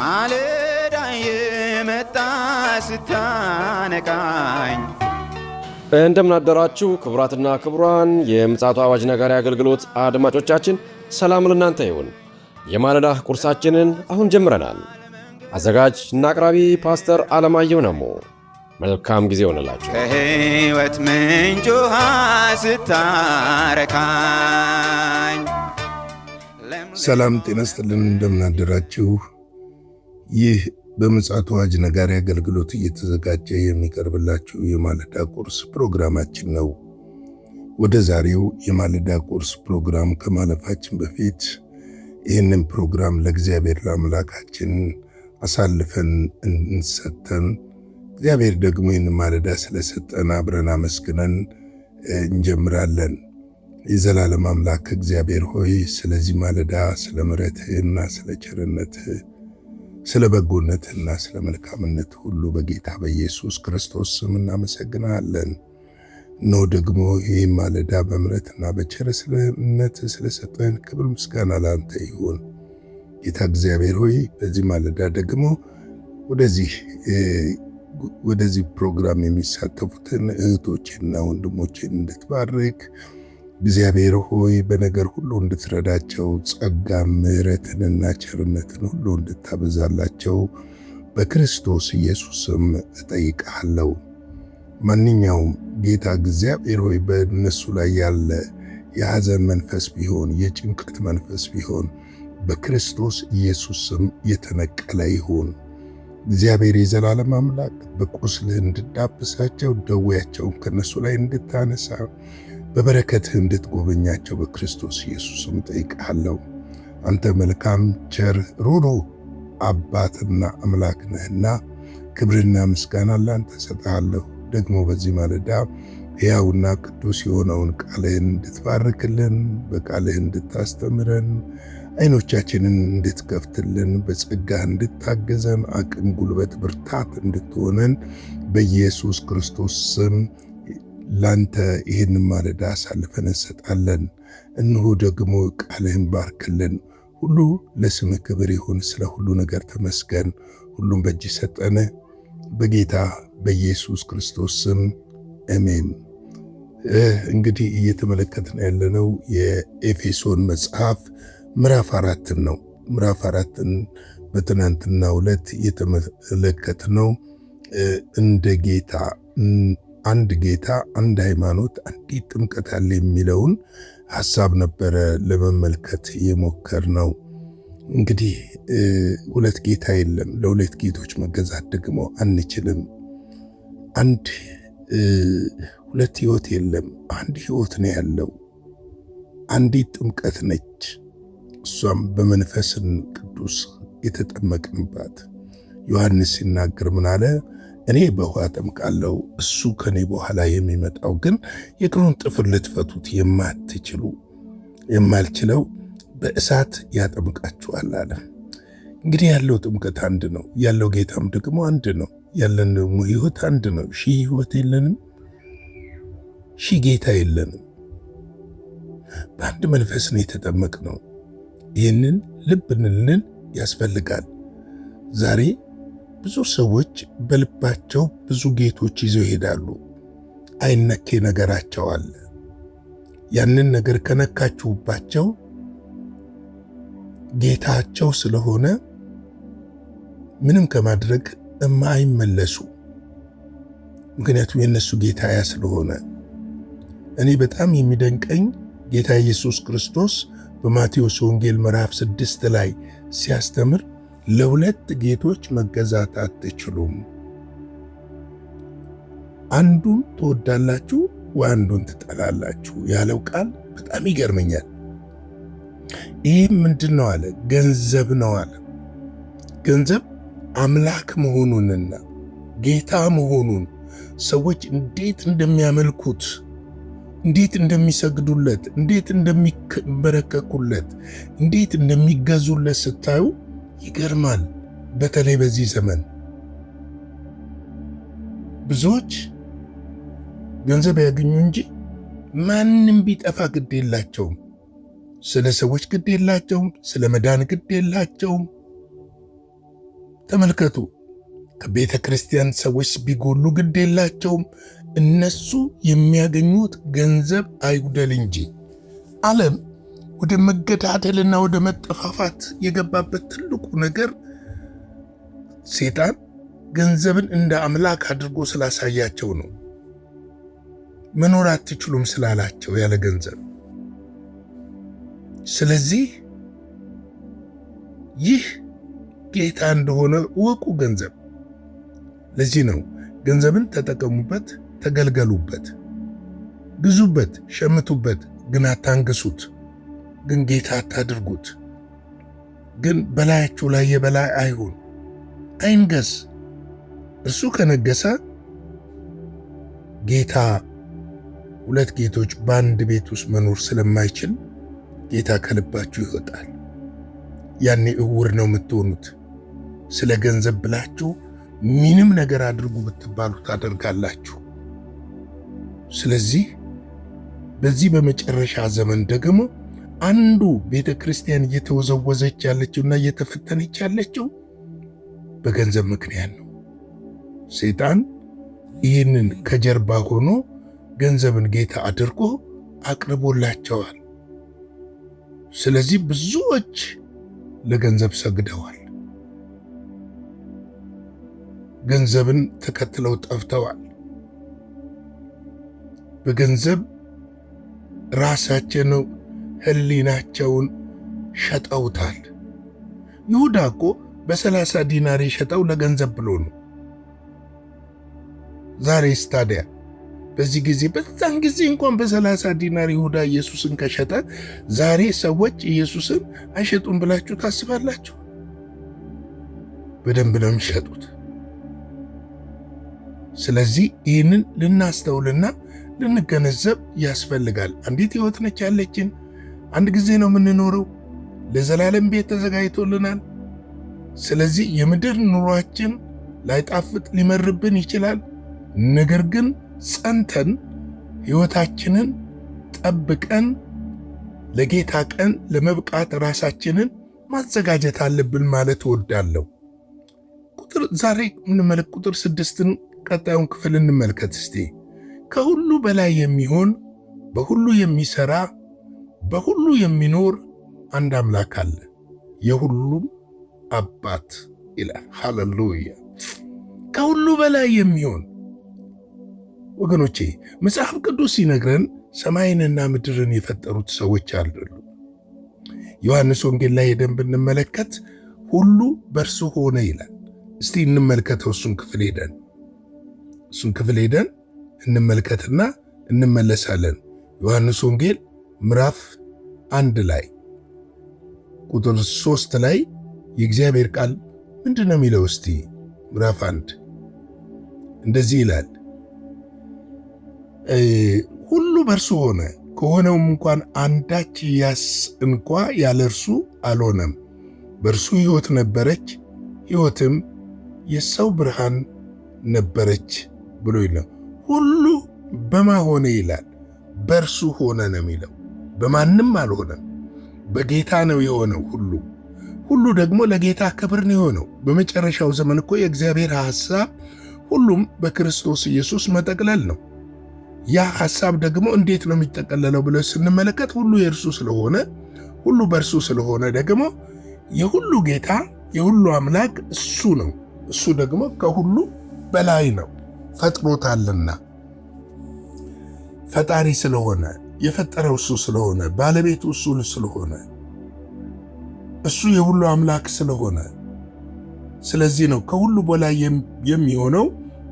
ማለዳ የመጣ ስታነቃኝ እንደምናደራችሁ ክቡራትና ክቡራን የምፅዓቱ አዋጅ ነጋሪ አገልግሎት አድማጮቻችን ሰላም ለእናንተ ይሁን። የማለዳ ቁርሳችንን አሁን ጀምረናል። አዘጋጅ እና አቅራቢ ፓስተር አለማየሁ ነሞ። መልካም ጊዜ ሆነላችሁ። ከሕይወት ምንጭ ውሃ ስታረካኝ ሰላም ጤና ይስጥልን። እንደምናደራችሁ። ይህ በምፅዓቱ አዋጅ ነጋሪ አገልግሎት እየተዘጋጀ የሚቀርብላችሁ የማለዳ ቁርስ ፕሮግራማችን ነው። ወደ ዛሬው የማለዳ ቁርስ ፕሮግራም ከማለፋችን በፊት ይህንን ፕሮግራም ለእግዚአብሔር ለአምላካችን አሳልፈን እንሰተን እግዚአብሔር ደግሞ ይህን ማለዳ ስለሰጠን አብረን አመስግነን እንጀምራለን። የዘላለም አምላክ እግዚአብሔር ሆይ ስለዚህ ማለዳ ስለ ምሕረትህና ስለ ቸርነትህ ስለ በጎነትና ስለ መልካምነት ሁሉ በጌታ በኢየሱስ ክርስቶስ ስም እናመሰግናለን። ነው ደግሞ ይህ ማለዳ በምሕረትና በቸርነት ስለሰጠን ክብር ምስጋና ላንተ ይሁን። ጌታ እግዚአብሔር ሆይ በዚህ ማለዳ ደግሞ ወደዚህ ፕሮግራም የሚሳተፉትን እህቶችና ወንድሞችን እንድትባርክ እግዚአብሔር ሆይ በነገር ሁሉ እንድትረዳቸው ጸጋ ምሕረትንና ቸርነትን ሁሉ እንድታበዛላቸው በክርስቶስ ኢየሱስም እጠይቅሃለሁ። ማንኛውም ጌታ እግዚአብሔር ሆይ በእነሱ ላይ ያለ የሐዘን መንፈስ ቢሆን የጭንቀት መንፈስ ቢሆን በክርስቶስ ኢየሱስም የተነቀለ ይሁን። እግዚአብሔር የዘላለም አምላክ በቁስልህ እንድዳብሳቸው ደዌያቸውን ከነሱ ላይ እንድታነሳ በበረከትህ እንድትጎበኛቸው በክርስቶስ ኢየሱስም ጠይቃለሁ። አንተ መልካም ቸር ሩህሩህ አባትና አምላክ ነህና ክብርና ምስጋና ላንተ ሰጥሃለሁ። ደግሞ በዚህ ማለዳ ሕያውና ቅዱስ የሆነውን ቃልህን እንድትባርክልን፣ በቃልህ እንድታስተምረን፣ ዓይኖቻችንን እንድትከፍትልን፣ በጸጋህ እንድታገዘን፣ አቅም፣ ጉልበት፣ ብርታት እንድትሆነን በኢየሱስ ክርስቶስ ስም ላንተ ይህን ማለዳ አሳልፈን እንሰጣለን። እንሆ ደግሞ ቃልህን ባርክልን። ሁሉ ለስምህ ክብር ይሁን። ስለ ሁሉ ነገር ተመስገን። ሁሉም በእጅ ሰጠን። በጌታ በኢየሱስ ክርስቶስ ስም አሜን። እንግዲህ እየተመለከትን ያለነው የኤፌሶን መጽሐፍ ምዕራፍ 4 ነው። ምዕራፍ 4ን በትናንትናው ዕለት እየተመለከትነው እንደ ጌታ አንድ ጌታ፣ አንድ ሃይማኖት፣ አንዲት ጥምቀት አለ የሚለውን ሐሳብ ነበረ ለመመልከት የሞከርነው። እንግዲህ ሁለት ጌታ የለም። ለሁለት ጌቶች መገዛት ደግሞ አንችልም። ሁለት ሕይወት የለም። አንድ ሕይወት ነው ያለው። አንዲት ጥምቀት ነች። እሷም በመንፈስን ቅዱስ የተጠመቅንባት። ዮሐንስ ሲናገር ምን አለ? እኔ በውሃ ጠምቃለሁ፣ እሱ ከኔ በኋላ የሚመጣው ግን የእግሩን ጥፍር ልትፈቱት የማልችለው በእሳት ያጠምቃችኋል አለ። እንግዲህ ያለው ጥምቀት አንድ ነው። ያለው ጌታም ደግሞ አንድ ነው። ያለን ደግሞ ሕይወት አንድ ነው። ሺህ ሕይወት የለንም፣ ሺህ ጌታ የለንም። በአንድ መንፈስ ነው የተጠመቅነው። ይህንን ልብ እንልን ያስፈልጋል። ዛሬ ብዙ ሰዎች በልባቸው ብዙ ጌቶች ይዘው ይሄዳሉ። አይነኬ ነገራቸው አለ። ያንን ነገር ከነካችሁባቸው ጌታቸው ስለሆነ ምንም ከማድረግ የማይመለሱ፣ ምክንያቱም የነሱ ጌታ ያ ስለሆነ። እኔ በጣም የሚደንቀኝ ጌታ ኢየሱስ ክርስቶስ በማቴዎስ ወንጌል ምዕራፍ 6 ላይ ሲያስተምር ለሁለት ጌቶች መገዛት አትችሉም፣ አንዱን ትወዳላችሁ ወይ አንዱን ትጠላላችሁ ያለው ቃል በጣም ይገርመኛል። ይህም ምንድን ነው አለ? ገንዘብ ነው አለ። ገንዘብ አምላክ መሆኑንና ጌታ መሆኑን ሰዎች እንዴት እንደሚያመልኩት፣ እንዴት እንደሚሰግዱለት፣ እንዴት እንደሚበረከኩለት፣ እንዴት እንደሚገዙለት ስታዩ ይገርማል። በተለይ በዚህ ዘመን ብዙዎች ገንዘብ ያገኙ እንጂ ማንም ቢጠፋ ግድ የላቸውም። ስለ ሰዎች ግድ የላቸውም። ስለ መዳን ግድ የላቸውም። ተመልከቱ። ከቤተ ክርስቲያን ሰዎች ቢጎሉ ግድ የላቸውም። እነሱ የሚያገኙት ገንዘብ አይጉደል እንጂ። ዓለም ወደ መገዳደልና ወደ መጠፋፋት የገባበት ትልቁ ነገር ሴጣን ገንዘብን እንደ አምላክ አድርጎ ስላሳያቸው ነው። መኖር አትችሉም ስላላቸው ያለ ገንዘብ። ስለዚህ ይህ ጌታ እንደሆነ እወቁ። ገንዘብ ለዚህ ነው ገንዘብን ተጠቀሙበት፣ ተገልገሉበት፣ ግዙበት፣ ሸምቱበት፣ ግን አታንግሱት፣ ግን ጌታ አታድርጉት። ግን በላያችሁ ላይ የበላይ አይሁን፣ አይንገስ። እርሱ ከነገሰ ጌታ ሁለት ጌቶች በአንድ ቤት ውስጥ መኖር ስለማይችል ጌታ ከልባችሁ ይወጣል። ያኔ እውር ነው የምትሆኑት። ስለ ገንዘብ ብላችሁ ምንም ነገር አድርጉ ብትባሉ ታደርጋላችሁ። ስለዚህ በዚህ በመጨረሻ ዘመን ደግሞ አንዱ ቤተ ክርስቲያን እየተወዘወዘች ያለችውና እየተፈተነች ያለችው በገንዘብ ምክንያት ነው። ሰይጣን ይህንን ከጀርባ ሆኖ ገንዘብን ጌታ አድርጎ አቅርቦላቸዋል። ስለዚህ ብዙዎች ለገንዘብ ሰግደዋል፣ ገንዘብን ተከትለው ጠፍተዋል። በገንዘብ ራሳቸውን ሕሊናቸውን ሸጠውታል። ይሁዳ እኮ በ30 ዲናር የሸጠው ለገንዘብ ብሎ ነው። ዛሬስ ታዲያ በዚህ ጊዜ በዛን ጊዜ እንኳን በ30 ዲናር ይሁዳ ኢየሱስን ከሸጠ ዛሬ ሰዎች ኢየሱስን አይሸጡም ብላችሁ ታስባላችሁ? በደንብ ነው የሚሸጡት። ስለዚህ ይህንን ልናስተውልና ልንገነዘብ ያስፈልጋል። አንዲት ሕይወት ነች ያለችን። አንድ ጊዜ ነው የምንኖረው። ለዘላለም ቤት ተዘጋጅቶልናል። ስለዚህ የምድር ኑሯችን ላይጣፍጥ ሊመርብን ይችላል። ነገር ግን ጸንተን ሕይወታችንን ጠብቀን ለጌታ ቀን ለመብቃት ራሳችንን ማዘጋጀት አለብን ማለት እወዳለሁ። ዛሬ እንመለከት ቁጥር 6ን ቀጣዩን ክፍል እንመልከት እስቲ። ከሁሉ በላይ የሚሆን በሁሉ የሚሰራ በሁሉ የሚኖር አንድ አምላክ አለ፣ የሁሉም አባት ይላል። ሃሌሉያ! ከሁሉ በላይ የሚሆን ወገኖቼ፣ መጽሐፍ ቅዱስ ሲነግረን ሰማይንና ምድርን የፈጠሩት ሰዎች አይደሉም። ዮሐንስ ወንጌል ላይ ሄደን ብንመለከት ሁሉ በእርሱ ሆነ ይላል። እስቲ እንመልከተው። እሱን ክፍል ሄደን እንመልከትና እንመለሳለን። ዮሐንስ ወንጌል ምዕራፍ 1 ላይ ቁጥር 3 ላይ የእግዚአብሔር ቃል ምንድን ነው የሚለው? እስቲ ምዕራፍ 1 እንደዚህ ይላል፣ ሁሉ በእርሱ ሆነ፣ ከሆነውም እንኳን አንዳች እንኳ ያለ እርሱ አልሆነም። በእርሱ ሕይወት ነበረች፣ ሕይወትም የሰው ብርሃን ነበረች ብሎ ይላል። ሁሉ በማ ሆነ ይላል? በእርሱ ሆነ ነው የሚለው። በማንም አልሆነም፣ በጌታ ነው የሆነው። ሁሉ ደግሞ ለጌታ ክብር ነው የሆነው። በመጨረሻው ዘመን እኮ የእግዚአብሔር ሐሳብ ሁሉም በክርስቶስ ኢየሱስ መጠቅለል ነው። ያ ሐሳብ ደግሞ እንዴት ነው የሚጠቀለለው ብለን ስንመለከት ሁሉ የእርሱ ስለሆነ፣ ሁሉ በእርሱ ስለሆነ ደግሞ የሁሉ ጌታ የሁሉ አምላክ እሱ ነው። እሱ ደግሞ ከሁሉ በላይ ነው፣ ፈጥሮታልና። ፈጣሪ ስለሆነ፣ የፈጠረው እሱ ስለሆነ፣ ባለቤቱ እሱ ስለሆነ፣ እሱ የሁሉ አምላክ ስለሆነ፣ ስለዚህ ነው ከሁሉ በላይ የሚሆነው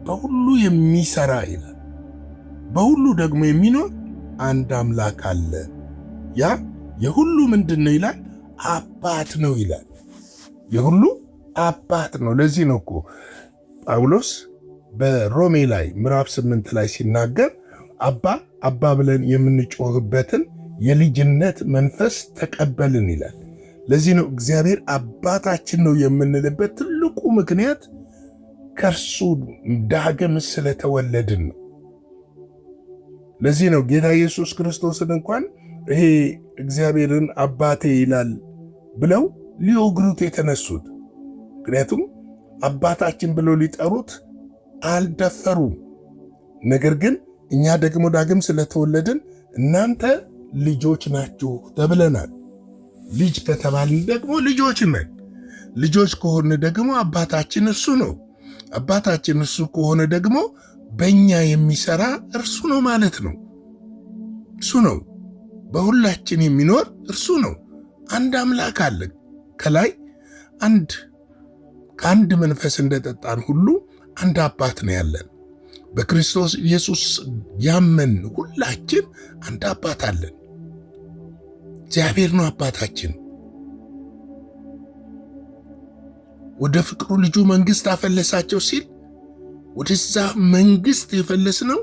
በሁሉ የሚሰራ ይላል። በሁሉ ደግሞ የሚኖር አንድ አምላክ አለ። ያ የሁሉ ምንድን ነው ይላል? አባት ነው ይላል። የሁሉ አባት ነው። ለዚህ ነው እኮ ጳውሎስ በሮሜ ላይ ምዕራፍ 8 ላይ ሲናገር አባ ብለን የምንጮህበትን የልጅነት መንፈስ ተቀበልን ይላል። ለዚህ ነው እግዚአብሔር አባታችን ነው የምንልበት ትልቁ ምክንያት ከእርሱ ዳግም ስለተወለድን ነው። ለዚህ ነው ጌታ ኢየሱስ ክርስቶስን እንኳን ይሄ እግዚአብሔርን አባቴ ይላል ብለው ሊወግሩት የተነሱት። ምክንያቱም አባታችን ብለው ሊጠሩት አልደፈሩም። ነገር ግን እኛ ደግሞ ዳግም ስለተወለድን እናንተ ልጆች ናችሁ ተብለናል። ልጅ ከተባልን ደግሞ ልጆች ነን። ልጆች ከሆነ ደግሞ አባታችን እርሱ ነው። አባታችን እርሱ ከሆነ ደግሞ በእኛ የሚሰራ እርሱ ነው ማለት ነው። እርሱ ነው በሁላችን የሚኖር እርሱ ነው። አንድ አምላክ አለ። ከላይ ከአንድ መንፈስ እንደጠጣን ሁሉ አንድ አባት ነው ያለን። በክርስቶስ ኢየሱስ ያመን ሁላችን አንድ አባት አለን። እግዚአብሔር ነው አባታችን። ወደ ፍቅሩ ልጁ መንግሥት አፈለሳቸው ሲል ወደዛ መንግሥት የፈለስነው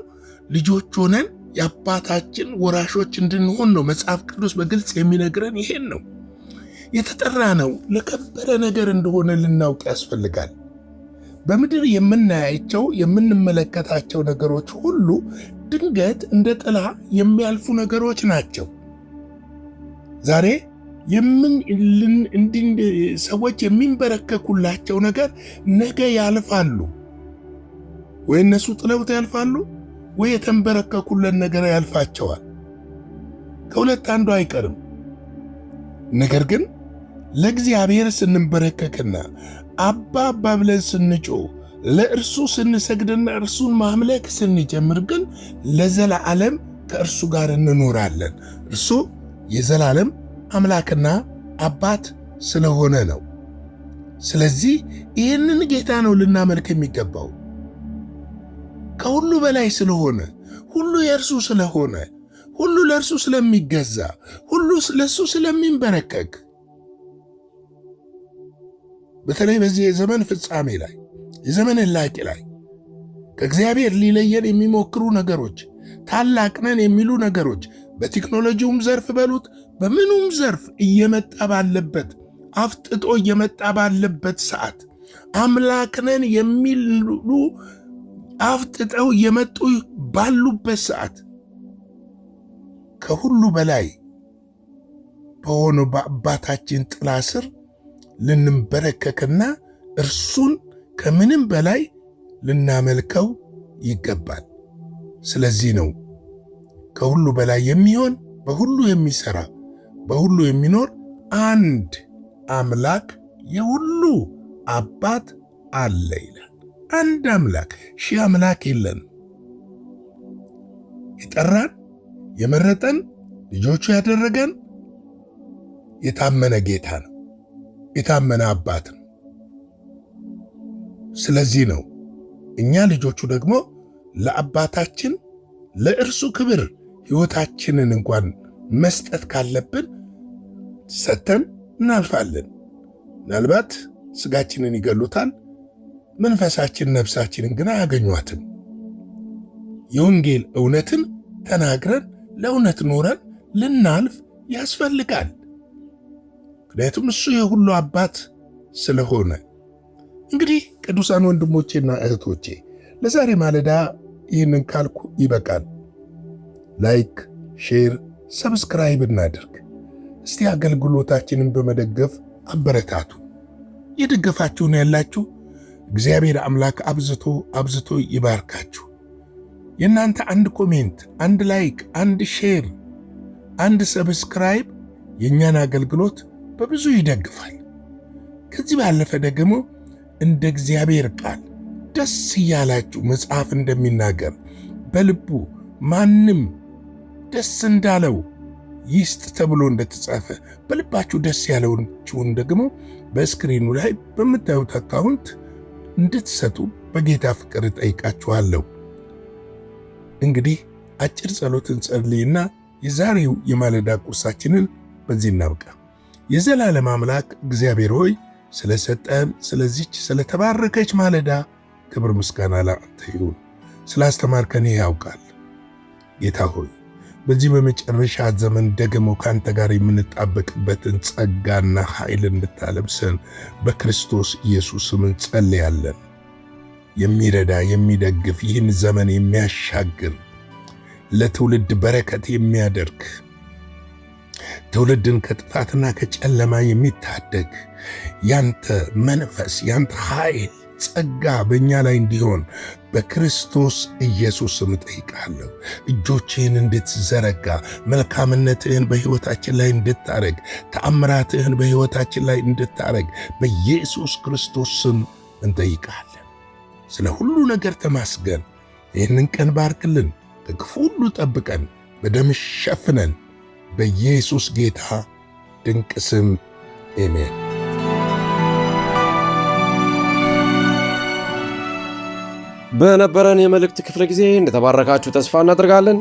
ልጆች ሆነን የአባታችን ወራሾች እንድንሆን ነው። መጽሐፍ ቅዱስ በግልጽ የሚነግረን ይሄን ነው። የተጠራ ነው ለከበረ ነገር እንደሆነ ልናውቅ ያስፈልጋል። በምድር የምናያቸው የምንመለከታቸው ነገሮች ሁሉ ድንገት እንደ ጥላ የሚያልፉ ነገሮች ናቸው። ዛሬ ሰዎች የሚንበረከኩላቸው ነገር ነገ ያልፋሉ። ወይ እነሱ ጥለውት ያልፋሉ፣ ወይ የተንበረከኩለን ነገር ያልፋቸዋል። ከሁለት አንዱ አይቀርም። ነገር ግን ለእግዚአብሔር ስንበረከክና አባ አባ ብለን ስንጮህ ለእርሱ ስንሰግድና እርሱን ማምለክ ስንጀምር ግን ለዘላለም ከእርሱ ጋር እንኖራለን። እርሱ የዘላለም አምላክና አባት ስለሆነ ነው። ስለዚህ ይህንን ጌታ ነው ልናመልክ የሚገባው። ከሁሉ በላይ ስለሆነ፣ ሁሉ የእርሱ ስለሆነ፣ ሁሉ ለእርሱ ስለሚገዛ፣ ሁሉ ለእሱ ስለሚንበረከክ በተለይ በዚህ የዘመን ፍጻሜ ላይ የዘመን እላቂ ላይ ከእግዚአብሔር ሊለየን የሚሞክሩ ነገሮች፣ ታላቅ ነን የሚሉ ነገሮች በቴክኖሎጂውም ዘርፍ በሉት በምኑም ዘርፍ እየመጣ ባለበት አፍጥጦ እየመጣ ባለበት ሰዓት አምላክ ነን የሚሉ አፍጥጠው እየመጡ ባሉበት ሰዓት ከሁሉ በላይ በሆነው በአባታችን ጥላ ስር ልንበረከክና እርሱን ከምንም በላይ ልናመልከው ይገባል። ስለዚህ ነው ከሁሉ በላይ የሚሆን በሁሉ የሚሰራ በሁሉ የሚኖር አንድ አምላክ የሁሉ አባት አለ ይላል። አንድ አምላክ፣ ሺህ አምላክ የለንም። የጠራን የመረጠን ልጆቹ ያደረገን የታመነ ጌታ ነው። የታመነ አባት ነው። ስለዚህ ነው እኛ ልጆቹ ደግሞ ለአባታችን ለእርሱ ክብር ሕይወታችንን እንኳን መስጠት ካለብን ሰጥተን እናልፋለን። ምናልባት ስጋችንን ይገሉታል፣ መንፈሳችን ነፍሳችንን ግን አያገኟትም። የወንጌል እውነትን ተናግረን ለእውነት ኖረን ልናልፍ ያስፈልጋል። ምክንያቱም እሱ የሁሉ አባት ስለሆነ። እንግዲህ ቅዱሳን ወንድሞቼና እህቶቼ ለዛሬ ማለዳ ይህንን ካልኩ ይበቃል። ላይክ፣ ሼር፣ ሰብስክራይብ እናድርግ። እስቲ አገልግሎታችንን በመደገፍ አበረታቱ። የደገፋችሁ ነው ያላችሁ እግዚአብሔር አምላክ አብዝቶ ይባርካችሁ። የእናንተ አንድ ኮሜንት፣ አንድ ላይክ፣ አንድ ሼር፣ አንድ ሰብስክራይብ የእኛን አገልግሎት በብዙ ይደግፋል። ከዚህ ባለፈ ደግሞ እንደ እግዚአብሔር ቃል ደስ እያላችሁ መጽሐፍ እንደሚናገር በልቡ ማንም ደስ እንዳለው ይስጥ ተብሎ እንደተጻፈ በልባችሁ ደስ ያለውን ደግሞ በስክሪኑ ላይ በምታዩት አካውንት እንድትሰጡ በጌታ ፍቅር እጠይቃችኋለሁ። እንግዲህ አጭር ጸሎትን ጸልይና የዛሬው የማለዳ ቁርሳችንን በዚህ እናብቃ። የዘላለም አምላክ እግዚአብሔር ሆይ ስለሰጠን ስለዚች ስለተባረከች ማለዳ ክብር ምስጋና ለአንተ ይሁን። ስላስተማርከን ያውቃል ጌታ ሆይ በዚህ በመጨረሻ ዘመን ደግሞ ካንተ ጋር የምንጣበቅበትን ጸጋና ኃይል እንድታለብሰን በክርስቶስ ኢየሱስ ስም እንጸልያለን። የሚረዳ የሚደግፍ ይህን ዘመን የሚያሻግር ለትውልድ በረከት የሚያደርግ ትውልድን ከጥፋትና ከጨለማ የሚታደግ ያንተ መንፈስ ያንተ ኃይል ጸጋ በእኛ ላይ እንዲሆን በክርስቶስ ኢየሱስ ስም እጠይቃለሁ። እጆችህን እንድትዘረጋ፣ መልካምነትህን በሕይወታችን ላይ እንድታረግ፣ ተአምራትህን በሕይወታችን ላይ እንድታረግ በኢየሱስ ክርስቶስ ስም እንጠይቃለን። ስለ ሁሉ ነገር ተመስገን። ይህንን ቀን ባርክልን፣ ከክፉ ሁሉ ጠብቀን፣ በደም ሸፍነን፣ በኢየሱስ ጌታ ድንቅ ስም አሜን። በነበረን የመልእክት ክፍለ ጊዜ እንደተባረካችሁ ተስፋ እናደርጋለን።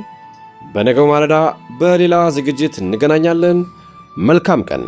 በነገው ማለዳ በሌላ ዝግጅት እንገናኛለን። መልካም ቀን።